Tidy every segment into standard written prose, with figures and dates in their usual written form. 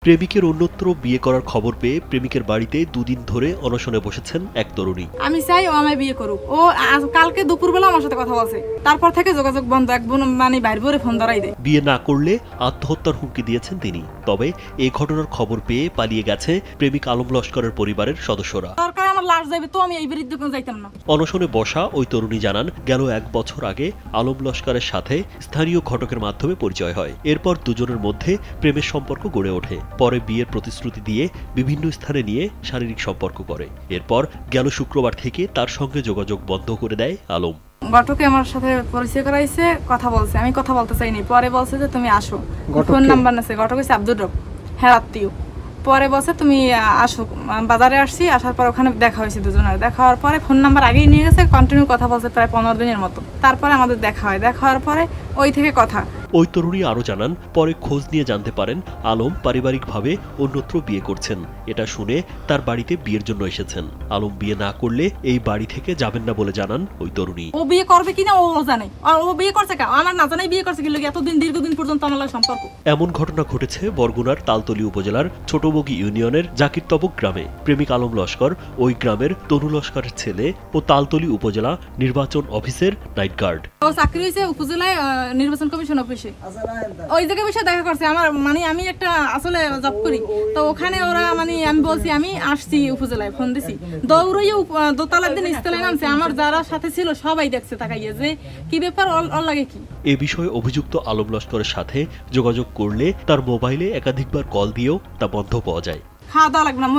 প্রেমিকের অন্যত্র বিয়ে করার খবর পেয়ে প্রেমিকের বাড়িতে দুদিন ধরে অনশনে বসেছেন এক তরুণী। আমি চাই ও আমায় বিয়ে করুক। ও কালকে দুপুরবেলা আমার সাথে কথা বলছে, তারপর থেকে যোগাযোগ বন্ধ। এক বোন মানে বাইরে ভরে ফোন ধরাই দেয়। বিয়ে না করলে আত্মহত্যার হুমকি দিয়েছেন তিনি। তবে এই ঘটনার খবর পেয়ে পালিয়ে গেছে প্রেমিক আলম লস্করের পরিবারের সদস্যরা। সরকার আমার লাশ যাবে তো আমি এই বিরুদ্ধে কোনো যাইতাম না। অনশনে বসা ওই তরুণী জানান, গেল 1 বছর আগে আলম লস্করের সাথে স্থানীয় ঘটকের মাধ্যমে পরিচয় হয়। এরপর দুজনের মধ্যে প্রেমের সম্পর্ক গড়ে ওঠে। পরে বিয়ের প্রতিশ্রুতি দিয়ে বিভিন্ন স্থানে নিয়ে শারীরিক সম্পর্ক করে। এরপর গেল শুক্রবার থেকে তার সঙ্গে যোগাযোগ বন্ধ করে দেয় আলম। ঘটকে আমার সাথে পরিচয় করাইছে, কথা বলছে, আমি কথা বলতে চাইনি। পরে বলছে যে তুমি আসো, ফোন নাম্বার নেছে। ঘটক হচ্ছে আব্দুর রব, হ্যাঁ আত্মীয়। পরে বলছে তুমি আসো, বাজারে আসছি। আসার পর ওখানে দেখা হয়েছে দুজনের। দেখা হওয়ার পরে ফোন নাম্বার আগেই নিয়ে গেছে, কন্টিনিউ কথা বলছে প্রায় 15 দিনের মতো। তারপরে আমাদের দেখা হয়। দেখা হওয়ার পরে ওই থেকে কথা। ওই তরুণী আরও জানান, পরে খোঁজ নিয়ে জানতে পারেন আলম পারিবারিকভাবে অন্যত্র বিয়ে করছেন। এটা শুনে তার বাড়িতে বিয়ের জন্য এসেছেন। আলম বিয়ে না করলে এই বাড়ি থেকে যাবেন না বলে জানান ওই তরুণী। ও বিয়ে করবে কিনা ও জানে, আর ও বিয়ে করছে কা আমার না জানাই বিয়ে করছে কি লোক এতদিন দীর্ঘদিন পর্যন্ত আমার সম্পর্ক। এমন ঘটনা ঘটেছে বরগুনার তালতলী উপজেলার ছোটবগি ইউনিয়নের জাকিরতবক গ্রামে। প্রেমিক আলম লস্কর ওই গ্রামের তনু লস্করের ছেলে ও তালতলী উপজেলা নির্বাচন অফিসের নাইট গার্ড। ও চাকরি হয়েছে উপজেলায় নির্বাচন কমিশন অফিসে। ওই জায়গায় বসে দেখা করছে আমার, মানে আমি একটা আসলে জব করি তো ওখানে ওরা মানে আমি বলছি আমি আসছি উপজেলায়, ফোন দিছি। দৌড়িয়ে দোতলার দিন স্থলে নামছে। আমার যারা সাথে ছিল সবাই দেখছে তাকাইয়ে যে কি ব্যাপার, ওর লাগে কি। এ বিষয়ে অভিযুক্ত আলম লস্করের সাথে যোগাযোগ করলে তার মোবাইলে একাধিকবার কল দিয়েও তা বন্ধ পাওয়া যায়। খাওয়া দাওয়া লাগবে না,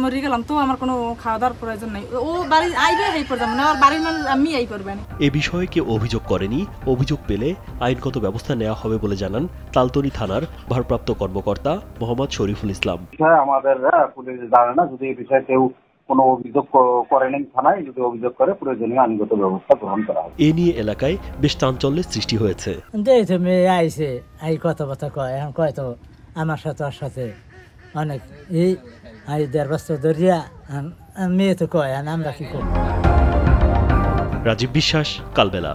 মরে গেলাম তো আমার কোনো খাওয়া দাওয়ার প্রয়োজন নেই। ও বাড়ি আইবে এই পর্যন্ত না, ওর বাড়ির মানুষ আমি এই করবেন। এ বিষয়ে কেউ অভিযোগ করেনি। অভিযোগ পেলে আইনগত ব্যবস্থা নেওয়া হবে বলে জানান তালতলী থানার ভারপ্রাপ্ত কর্মকর্তা মোহাম্মদ শরীফুল ইসলাম। আমাদের পুলিশ জানে না, যদি এই বিষয়ে কেউ কোনো অভিযোগ করেনি থানায়, যদি অভিযোগ করে প্রয়োজনীয় আইনগত ব্যবস্থা গ্রহণ করা হবে। এ নিয়ে এলাকায় বেশ চাঞ্চল্যের সৃষ্টি হয়েছে। আইসে এই কথাবার্তা কয়, এখন কয় তো আমার সাথে ওর সাথে অনেক এই 1.5 বছর ধরিয়া মেয়ে তো কয়, আমরা কি করব। রাজীব বিশ্বাস, কালবেলা।